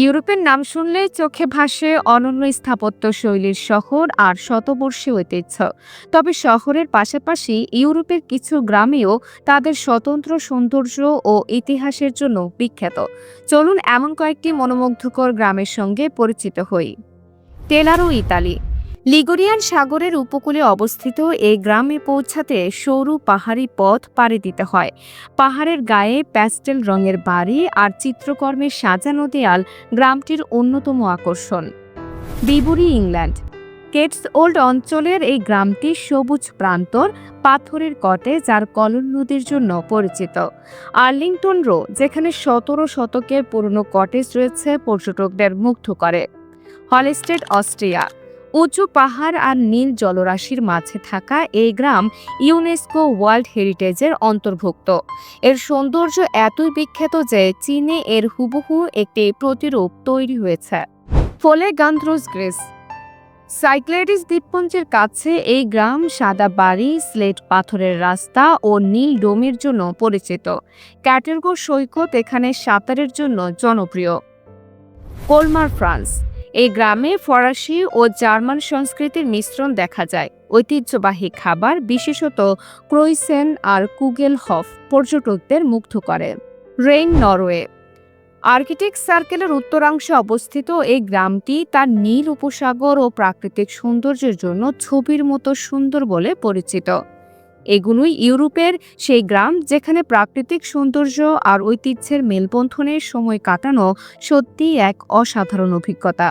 ইউরোপের নাম শুনলেই চোখে ভাসে অনন্য স্থাপত্য শৈলীর শহর আর শতবর্ষী ঐতিহ্য। তবে শহরের পাশাপাশি ইউরোপের কিছু গ্রামেও তাদের স্বতন্ত্র সৌন্দর্য ও ইতিহাসের জন্য বিখ্যাত। চলুন এমন কয়েকটি মনোমুগ্ধকর গ্রামের সঙ্গে পরিচিত হই। টেলারো, ইতালি। লিগুরিয়ান সাগরের উপকূলে অবস্থিত এই গ্রামে পৌঁছাতে সরু পাহাড়ি পথ পাড়ি দিতে হয়। পাহাড়ের গায়ে প্যাস্টেল রঙের বাড়ি আর চিত্রকর্মে সাজানো দেয়াল গ্রামটির অন্যতম আকর্ষণ। বিবুরি, ইংল্যান্ড। কেটস ওল্ড অঞ্চলের এই গ্রামটি সবুজ প্রান্তর, পাথরের কটেজ আর কলন নদীর জন্য পরিচিত। আর্লিংটন রো, যেখানে ১৭ শতকের পুরনো কটেজ রয়েছে, পর্যটকদের মুগ্ধ করে। হলস্টেড, অস্ট্রিয়া। উঁচু পাহাড় আর নীল জলরাশির মাঝে থাকা এই গ্রাম ইউনেস্কো ওয়ার্ল্ড হেরিটেজের অন্তর্ভুক্ত। এর সৌন্দর্য এতই বিখ্যাত যে চীনে এর হুবহু একটি প্রতিরূপ তৈরি হয়েছে। ফলে গান্দ্রোস, গ্রিস। সাইক্লেডিস দ্বীপপুঞ্জের কাছে এই গ্রাম সাদা বাড়ি, স্লেট পাথরের রাস্তা ও নীল ডোমের জন্য পরিচিত। ক্যাটেলগো সৈকত এখানে সাঁতারের জন্য জনপ্রিয়। কোলমার, ফ্রান্স। এই গ্রামে ফরাসি ও জার্মান সংস্কৃতির মিশ্রণ দেখা যায়। ঐতিহ্যবাহী খাবার, বিশেষত ক্রোইসেন আর কুগেলহফ, পর্যটকদের মুগ্ধ করে। Rain, Norway. আর্কটিক সার্কেলের উত্তরাংশে অবস্থিত এই গ্রামটি তার নীল উপসাগর ও প্রাকৃতিক সৌন্দর্যের জন্য ছবির মতো সুন্দর বলে পরিচিত। এগুলোই ইউরোপের সেই গ্রাম যেখানে প্রাকৃতিক সৌন্দর্য আর ঐতিহ্যের মেলবন্ধনের সময় কাটানো সত্যিই এক অসাধারণ অভিজ্ঞতা।